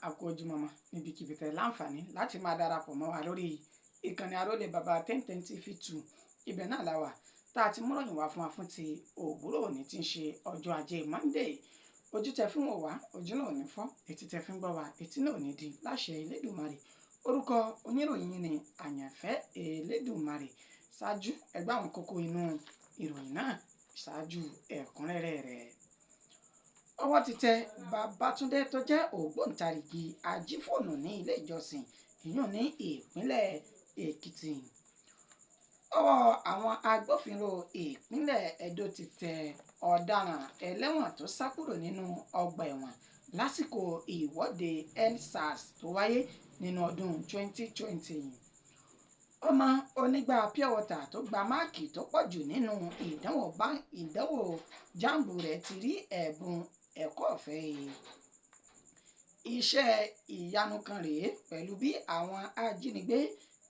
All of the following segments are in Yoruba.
àkójúmọ́ níbikíbi tẹ́ láǹfààní láti máa darapọ̀ mọ́ wa lórí ìkànnì Arólé Bàbá 1010 TV2 ibẹ̀ náà la wà tá a ti mú ròyìn wá fún wa fún ti òwúrọ̀ òní tí ń ṣe ọjọ́ ajé Monday. Ojú tẹ́ fún wa ojú náà ò ní fọ́, etí tẹ́ fún gbọ́ wa etí náà ò ní di láṣẹ Elédùmarè. Orúkọ oníròyìn yìí ni Àyànfẹ́ Elédùmarè. Ṣáájú ẹgbẹ́ àwọn kókó inú ìròyìn náà ṣáájú ẹ̀kúnrẹ́rẹ́ rẹ̀. Ọwọ́ ti tẹ Babátúndé tó jẹ́ ògbóǹtarìgì ajífóònù ní ilé ìjọsìn ìyún ní ìpínlẹ̀ Èkìtì. Ọwọ́ àwọn agbófinró ìpínlẹ̀ Ẹdó ti tẹ ọ̀daràn ẹlẹ́wọ̀n tó sá kúrò nínú ọgbà ẹ̀wọ̀n lásìkò ìwọ́de EndSARS tó wáyé nínú ọdún 2020. Ọmọ onígbà pure water tó gba máàkì tó pọ̀ jù nínú ìdánwò jambu rẹ̀ ti rí ẹ̀bùn ẹ̀kọ́ ọ̀fẹ́. Iṣẹ́ ìyanu kan rèé pẹ̀lú bí àwọn ajínigbé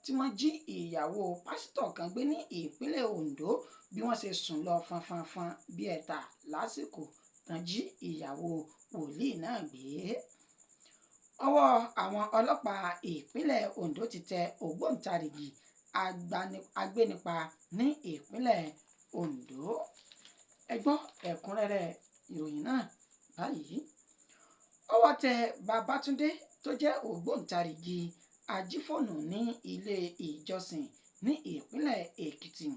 tí wọ́n jí ìyàwó pásítọ̀ kan gbé ní ìpínlẹ̀ Ondo bí wọ́n ṣe sùn lọ fanfanfan bí ẹ̀ta lásìkò tán jí ìyàwó wòlíì náà gbé. Ọwọ́ àwọn ọlọ́pàá ìpínlẹ̀ Ondo ti tẹ ògbóǹtarìgì agbénipa ní ìpínlẹ̀ Ondo. Ẹ gbọ́ ẹ̀kúnrẹ́rẹ́ ìròyìn náà báyìí. Ọwọ́ tẹ Babátúndé tó jẹ́ ògbóǹtarìgì ajífóònù ní ilé ìjọsìn ní ìpínlẹ̀ Èkìtì.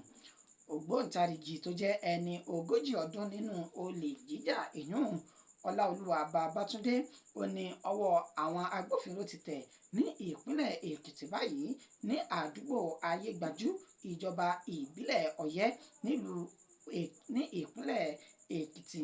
Ògbóǹtarìgì tó jẹ́ ẹni 40 ọdún nínú olè jíjà ìyún Ọláolúwa Babátúndé ó ní ọwọ́ àwọn agbófinró ti tẹ̀ ní ìpínlẹ̀ Èkìtì báyìí ní àdúgbò Ayégbájú ìjọba ìbílẹ̀ Ọ̀yẹ́ ní ìpínlẹ̀ Èkìtì.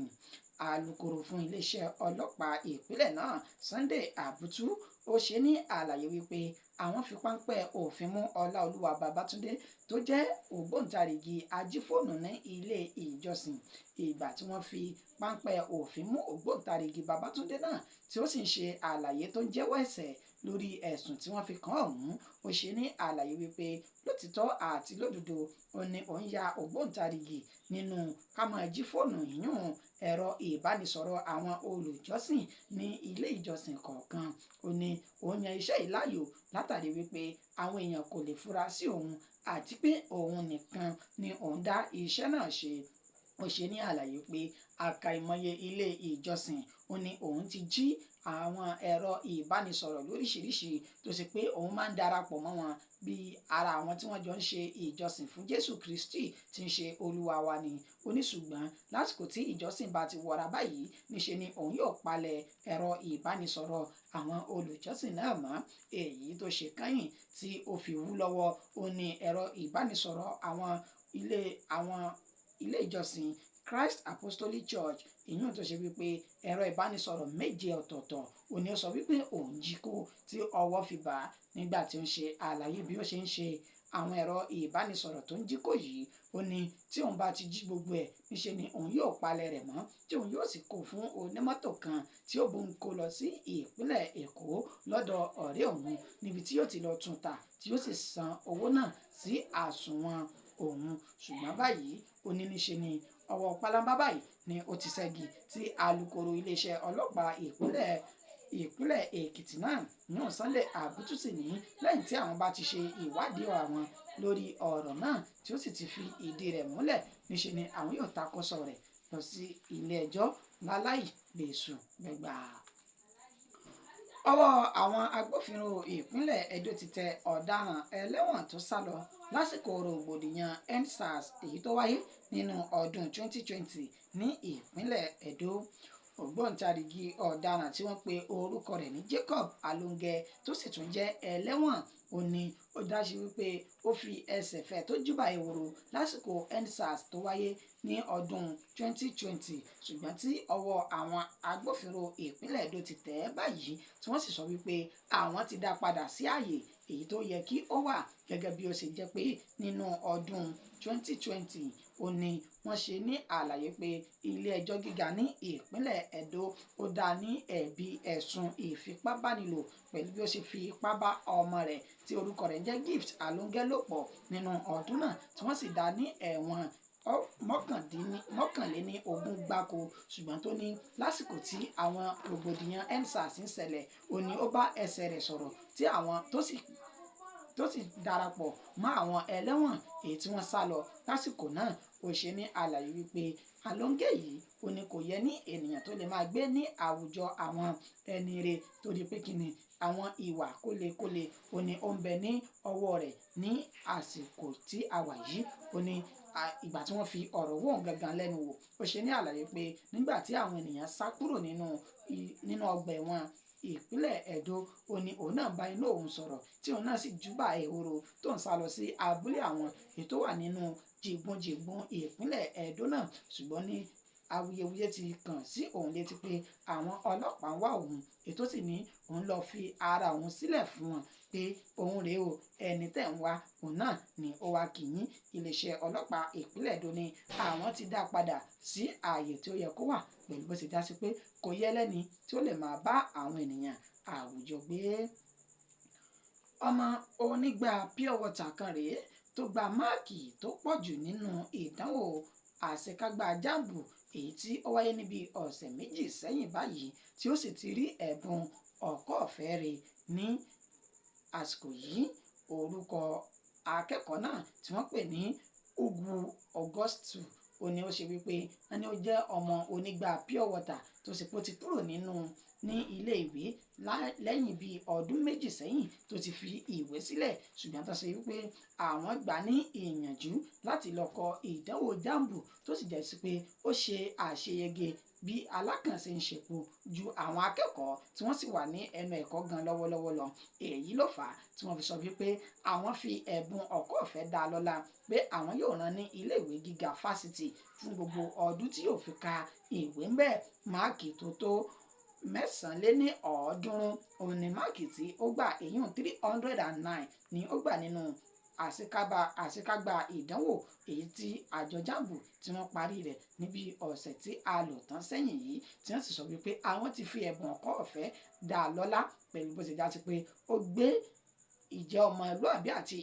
Alukoro fún iléeṣẹ́ ọlọ́pàá ìpínlẹ̀ náà Sunday Abutu ó ṣe ní àlàyé wípé àwọn fi páńpẹ́ òfin mú Ọláolúwa Babátúndé tó jẹ́ ògbóǹtarìgì ajífóònù ní ilé ìjọsìn. Ìgbà tí wọ́n fi páńpẹ́ òfin mú ògbóǹtarìgì Babátúndé náà tí ó sì ń ṣe àlàyé tó ń jẹ́wọ́ ẹ̀ṣẹ̀ lórí ẹ̀sùn tí wọ́n fi kàn ọ̀hún ó ṣe ní àlàyé wípé lótìtọ́ àti lódodo ó ní òun ya ògbóǹtarìgì nínú ká máa jí fóònù yíyún ẹ̀rọ ìbánisọ̀rọ̀ àwọn olùjọ́sìn ní ilé ìjọsìn kọ̀ọ̀kan. Ó ní òun yan iṣẹ́ ìláyò látàrí wípé àwọn èèyàn kò lè fura sí òun àti pé òun nìkan ni òun dá iṣẹ́ náà ṣe. Ó ṣe ní àlàyé pé àkàìmọye ilé ìjọsìn ó ní òun ti jí àwọn ẹ̀rọ ìbánisọ̀rọ̀ lóríṣiríṣi tó ṣe pé òun máa ń darapọ̀ mọ́ wọn bí ara àwọn tí wọ́n jọ ń ṣe ìjọsìn fún Jésù Kristi tí ń ṣe Olúwa wa ni. Ó ní ṣùgbọ́n lásìkò tí ìjọsìn bá ti wọra báyìí níṣe ni òun yóò palẹ̀ ẹ̀rọ ìbánisọ̀rọ̀ àwọn olùjọ́sìn náà mọ́. Èyí tó ṣe kẹ́yìn tí ó fi wú lọ́wọ́ ó ní ẹ̀rọ ìbánisọ̀rọ̀ àwọn ilé ìjọsìn Christ Apostolic Church ìyún tó ṣe wípé ẹ̀rọ ìbánisọ̀rọ̀ 7 ọ̀tọ̀ọ̀tọ̀ ó ní ó sọ wípé òun jí kó tí ọwọ́ fi bà á nígbà tí ó ń ṣe àlàyé bí ó ṣe ń ṣe àwọn ẹ̀rọ ìbánisọ̀rọ̀ tó ń jí kó yìí. Ó ní tí òun bá ti jí gbogbo ẹ̀ níṣe ni òun yóò palẹ̀ rẹ̀ mọ́ tí òun yóò sì kó fún onímọ́tò kan tí ó bóun kó lọ sí ìpínlẹ̀ Èkó lọ́dọ̀ ọ̀rẹ́ òun níbi tí yóò ti lọ tún ta tí yóò sì san owó náà sí àsùnwọ̀n òun. Ṣùgbọ́n báyìí ó ní níṣe ni ọwọ́ pálábá báyìí ni ó ti ṣẹ́gi tí alukoro iléeṣẹ́ ọlọ́pàá ìpínlẹ̀ Èkìtì náà yàn Sunday Abutu sì ní lẹ́yìn tí àwọn bá ti ṣe ìwádìí àwọn lórí ọ̀rọ̀ náà tí ó sì ti fi ìdí rẹ̀ múlẹ̀ níṣe ni àwọn yóò takọ́sọ rẹ̀ lọ sí ilé ẹjọ́ láláì gbèsù gbẹgbà. Ọwọ́ àwọn agbófinró ìpínlẹ̀ Ẹdó ti tẹ ọ̀daràn ẹlẹ́wọ̀n tó sá lọ lásìkò rògbòdìyàn EndSARS èyí tó wáyé nínú ọdún 2020 ní ìpínlẹ̀ Ẹdó. Ògbóǹtarìgì ọ̀daràn tí wọ́n pe orúkọ rẹ̀ ní Jacob Alonge tó sì tún jẹ́ ẹlẹ́wọ̀n ó ní ó dájú wípé ó fi ẹsẹ̀ fẹ́ tó júbà ehoro lásìkò EndSARS tó wáyé ní ọdún 2020 ṣùgbọ́n tí ọwọ́ àwọn agbófinró ìpínlẹ̀ Ẹdó ti tẹ̀ ẹ́ báyìí tí wọ́n sì sọ wípé àwọn ti dá padà sí ààyè èyí tó yẹ kí ó wà gẹ́gẹ́ bí ó ṣe jẹ́ pé nínú ọdún 2020 ó ní wọ́n ṣe ní àlàyé pé ilé ẹjọ́ gíga ní ìpínlẹ̀ Ẹdó ó dá ní ẹ̀bi ẹ̀sùn ìfipábánilò pẹ̀lú bí ó ṣe fi ipá bá ọmọ rẹ̀ tí orúkọ rẹ̀ jẹ́ Gift Alonge lò pọ̀ nínú ọdún náà tí wọ́n sì dá ní ẹ̀wọ̀n mọ́kànléní ogún gbáko, ṣùgbọ́n tó ní lásìkò tí àwọn rògbòdìyàn EndSARS ń ṣẹlẹ̀ ó ní ó bá ẹsẹ̀ rẹ̀ sọ̀rọ̀ tí àwọn tó sì darapọ̀ mọ́ àwọn ẹlẹ́wọ̀n èyí tí wọ́n sá lọ lásìkò náà. Ó ṣe ní àlàyé wípé Alonge yìí ó ní kò yẹ ní ènìyàn tó lè máa gbé ní àwùjọ àwọn ẹni rere tó di pé kíni àwọn ìwà kólekóle ó ní ó ń bẹ ní ọwọ́ rẹ̀ ní àsìkò tí a wà yìí. Ó ní ìgbà tí wọ́n fi ọ̀rọ̀ wò ń gangan lẹ́nu wò, ó ṣe ní àlàyé pé nígbà tí àwọn ènìyàn sá kúrò nínú ọgbà ẹ̀wọ̀n ìpínlẹ̀ Ẹdó ó ní òun náà bá inú òun sọ̀rọ̀ tí òun náà sì júbà ehoro tó ń sá lọ sí abúlé àwọn ètò wà nínú jìgbọnjìgbọn ìpínlẹ̀ Ẹdó náà, ṣùgbọ́n ní awuyewuye ti kàn sí òun létí pé àwọn ọlọ́pàá ń wá òun, ètò sì ní òun lọ fi ara òun sílẹ̀ fún wọn pé òun rèé o, ẹni tẹ̀ ń wá òun náà ni ó wá kì í. Iléeṣẹ́ ọlọ́pàá ìpínlẹ̀ Ẹdó ní àwọn ti dá padà sí ààyè tí ó yẹ kó wà pẹ̀lú bó ṣe já sí pé kò yẹ lẹ́ni tí ó lè máa bá àwọn ènìyàn àwùjọ gbé. Ọmọ onígbà pure water kan rèé tó gba máàkì tó pọ̀ jù nínú ìdánwò àṣekágbá JAMB èyí tí ó wáyé níbi ọ̀sẹ̀ méjì sẹ́yìn báyìí, tí ó sì ti rí ẹ̀bùn ọ̀kọ́ ọ̀fẹ́ rẹ̀ ní àsìkò yìí. Orúkọ akẹ́kọ̀ọ́ náà tí wọ́n pè ní Ugwu Augustu ó ní ó ṣe wípé wọ́n ní ó jẹ́ ọmọ onígbà pure water tó sì pé ó ti kúrò ní ilé ìwé lẹ́yìn bíi ọdún méjì sẹ́yìn tó ti fi ìwé sílẹ̀, ṣùgbọ́n tó ṣe wípé àwọn gbà ní ìyànjú láti lọ kọ ìdánwò JAMB tó sì jẹ́ sí pé ó ṣe àṣeyege bí alákànṣe ń ṣepò ju àwọn akẹ́kọ̀ọ́ tí wọ́n sì wà ní ẹnu ẹ̀kọ́ gan lọ́wọ́lọ́wọ́ lọ. Èyí ló fà á tí wọ́n fi sọ wípé àwọn fi ẹ̀bùn ọ̀kọ́ ọ̀fẹ́ dá lọ́lá pé àwọn yóò rán ní ilé ìwé gíga fásitì fún gbogbo ọdún tí yóò fi ka ìwé ń bẹ́ẹ̀. Máàkì tó 999 òun ni máàkì tí ó gbà, èyí 309 ni ó gbà nínú àṣekágbá ìdánwò èyí tí àjọ JAMB tí wọ́n parí rẹ̀ níbi ọ̀sẹ̀ tí a lò tán sẹ́yìn yìí, tí wọ́n sì sọ wípé àwọn ti fi ẹ̀bùn ọ̀kọ́ ọ̀fẹ́ dá lọ́lá pẹ̀lú bó ṣe já sí pé ó gbé ìjẹ́ ọmọlúàbí àti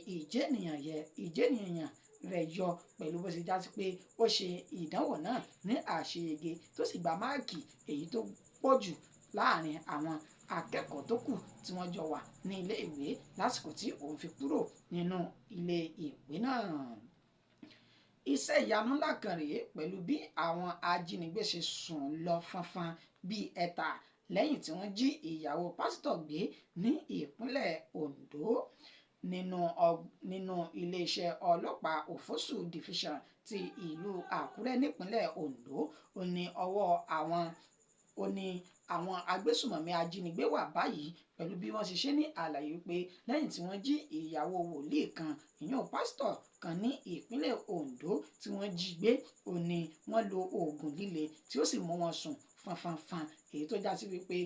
ìjẹ́nìyàn rẹ̀ yọ pẹ̀lú bó ṣe já sí pé ó ṣe ìdánwò náà ní àṣeyege tó sì gba máàkì èyí tó pọ̀ jù láàrin àwọn akẹ́kọ̀ọ́ tó kù tí wọ́n jọ wà ní ilé ìwé lásìkò tí òun fi kúrò nínú ilé ìwé náà. Iṣẹ́ ìyanu ńlá kan rèé pẹ̀lú bí àwọn ajínigbé ṣe sùn lọ fánfán bíi ẹ̀ta lẹ́yìn tí wọ́n jí ìyàwó pásítọ̀ gbé ní ìpínlẹ̀ Ondo. Nínú iléeṣẹ́ ọlọ́pàá Òfòsù division ti ìlú Àkúrẹ́ nípínlẹ̀ Ondo ó ní ọwọ́ àwọn agbésùmọ̀mí ajínigbé wà báyìí pẹ̀lú bí wọ́n ṣe ṣe ní àlàyé pé lẹ́yìn tí wọ́n jí ìyàwó wòlíì kan ìyẹn pásítọ̀ kan ní ìpínlẹ̀ Ondo tí wọ́n jí gbé ó ní wọ́n lo oògùn líle tí ó sì mú wọn sùn fanfanfan, èyí tó já sí wípé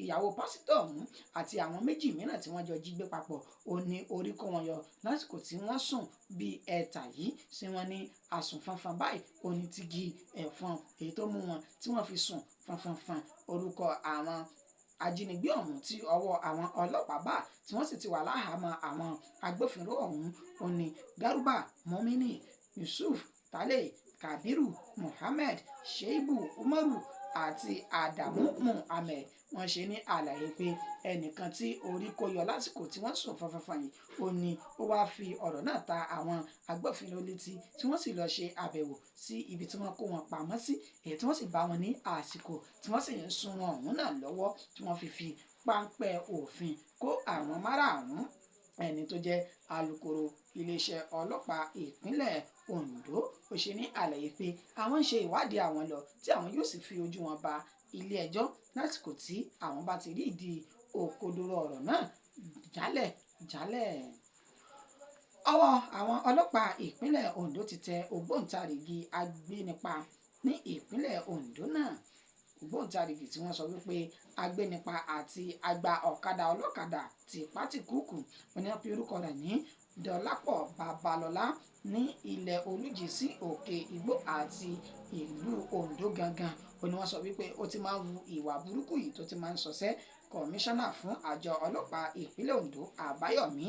ìyàwó pásítọ̀ ọ̀hún àti àwọn méjì mìíràn tí wọ́n jọ jí gbé papọ̀ ó ní orí kó wọn yọ lásìkò tí wọ́n sùn bí ẹ̀tà yìí sí wọn ní àsùn fanfan báyìí ó ní tigi ẹ̀fọn èyí tó mú wọn tí wọ́n fi sùn fanfanfan. Orúkọ àwọn ajínigbé ọ̀hún tí ọwọ́ àwọn ọlọ́pàá bá tí wọ́n sì ti wà láhàámọ́ àwọn agbófinró ọ̀hún ó ní Garuba Mumini, Yusuf Tale, Kabiru Muhammed, Sheibu Umaru àti Adamu Muhammed. Wọ́n ṣe ní àlàyé pé ẹnìkan tí orí kó yọ lásìkò tí wọ́n sùn fanfanfan yìí ó ní ó wáá fi ọ̀rọ̀ náà ta àwọn agbófinró létí tí wọ́n sì lọ ṣe àbẹ̀wò sí ibi tí wọ́n kó wọn pamọ́ sí, èyí tí wọ́n sì bá wọn ní àsìkò tí wọ́n sì ń sun wọn ọ̀hún náà lọ́wọ́ tí wọ́n fi páńpẹ́ òfin kó àwọn márààrún. Ẹni tó jẹ́ alukoro iléeṣẹ́ ọlọ́pàá ìpínlẹ̀ Ondo ó ṣe ní àlàyé pé àwọn ń ṣe ìwádìí àwọn lọ tí àwọn yóò sì fi ojú wọn ba ilé ẹjọ́ lásìkò tí àwọn bá ti rí ìdí òkodoro ọ̀rọ̀ náà jálẹ̀. Ọwọ́ àwọn ọlọ́pàá ìpínlẹ̀ Ondo ti tẹ ògbóǹtarìgì agbénipa ní ìpínlẹ̀ Ondo náà. Ògbóǹtarìgì tí wọ́n sọ wípé agbénipa àti agba ọ̀kadà ọlọ́kadà ti Pátíkùkù wọ́n ní wọ́n pe orúkọ rẹ̀ ní Dọlápọ̀ Babalọ́lá ní ilẹ̀ Olújì sí Òkè Igbó àti ìlú Ondo gangan. Ó ní wọ́n sọ wípé ó ti máa ń wu ìwà burúkú yìí tó ti máa ń sọsẹ́. Kọmíṣánná fún àjọ ọlọ́pàá ìpínlẹ̀ Ondo Àbáyọ̀mí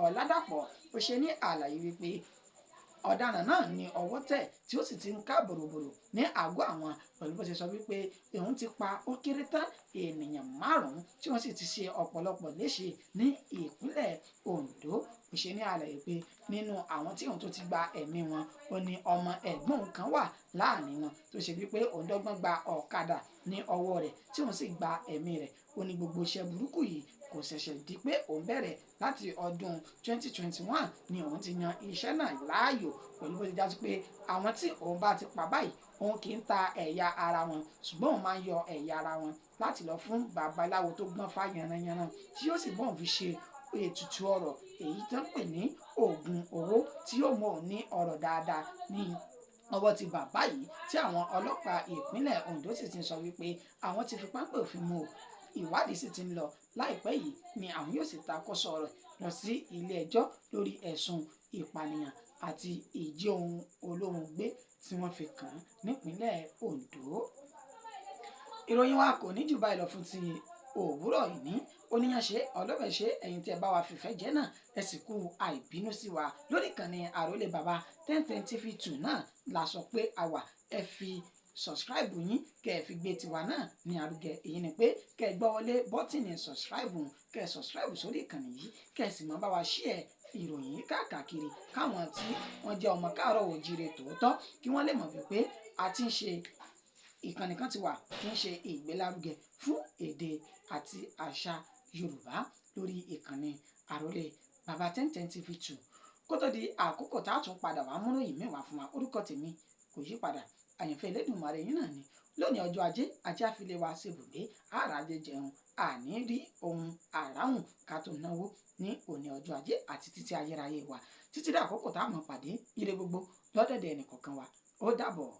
Ọ̀làdàpọ̀ ó ṣe ní àlàyé wípé ọ̀daràn náà ní ọwọ́ tẹ̀ tí ó sì ti ń ká bòròbòrò ní àgọ́ àwọn pẹ̀lú bó ṣe sọ wípé òun ti pa ó kéré tán ènìyàn 5 tí wọ́n sì ti ṣe ọ̀pọ̀lọpọ̀ léṣe ní ìpínlẹ̀ Ondo. Ó ṣe ní àlàyé pé nínú àwọn tí òun tó ti gba ẹ̀mí wọn ó ní ọmọ ẹ̀gbọ́n òun kan wà láàrin wọn tó ṣe wípé òun dọ́gbọ́n gba ọ̀kadà ní ọwọ́ rẹ̀ tí òun sì gba ẹ̀mí rẹ̀. Ó ní gbogbo iṣẹ́ burúkú yìí kò ṣẹ̀ṣẹ̀ di pé òun bẹ̀rẹ̀ láti ọdún 2021 ni òun ti yan iṣẹ́ náà láàyò pẹ̀lú bó ti já sí pé àwọn tí òun bá ti pa báyìí òun kì í ta ẹ̀yà ara wọn ṣùgbọ́n òun máa ń yọ ẹ̀yà ara wọn láti lọ fún babaláwo tó gbọ́n fá yanranyanran tí yóò sì bọ́n fi ṣe ètùtù ọ̀rọ̀ èyí tó ń pè ní oògùn owó tí yóò mọ̀ ní ọ̀rọ̀ dáadáa ní ọwọ́ ti bàbá yìí tí àwọn ọlọ́pàá ìpínlẹ̀ Ondo sì ti sọ wípé àwọn ti fi pápẹ́ òfin mú o. Ìwádìí sì ti ń lọ láìpẹ́ yìí ni àwọn yóò sì takọ́sọ rẹ̀ lọ sí ilé ẹjọ́ lórí ẹ̀sùn ìpànìyàn àti ìjí ohun olóhun gbé tí wọ́n fi kàn án nípínlẹ̀ Ondo. Ìròyìn wa kò ní jù báyìí lọ fún ti òwúrọ̀ ìní oníyanṣe ọlọ́bẹ̀ṣe ẹ̀yin tí ẹ bá wa fìfẹ́ jẹ́ náà ẹ sì kú àìbínú sí wa lórí ìkànnì Àrólé Bàbá 1010 TV2 náà la sọ pé a wà ẹ fi subscribe yín kẹ́ ẹ fi gbé tiwa náà ní arúgẹ èyí ni pé kẹ́ ẹ gbọ́ wọlé bọ́tìnì subscribe kẹ́ ẹ subscribe sórí ìkànnì yìí kẹ́ ẹ sì mọ́ bá wa share ìròyìn káàkiri káwọn tí wọ́n jẹ́ ọmọ káàárọ̀ oòjíire tòótọ́ kí wọ́n lè mọ̀ wípé a ti ń ṣe ìkànnì kan ti wà tí ń ṣe ìgbélárugẹ fún èdè àti àṣà Yorùbá lórí ìkànnì Àrólé Bàbá 1010 TV2 kó tó di àkókò tá a tún padà wá múròyìn mẹ́wàá fún wa orúkọ tèmi kò yí padà àyànfẹ́ Elédùmarè yín náà ni lónìí ọjọ́ ajé ajé àfilé wa ṣèbùgbé àràjẹ jẹun àní rí ohun àráhùn ká tó náwó ní òní ọjọ́ ajé àti títí ayérayé wa títí dé àkókò tá a mọ̀ pàdé ire gbogbo lọ́dẹ̀dẹ̀ ẹnìkọ̀ọ̀kan wa ó dàbọ̀.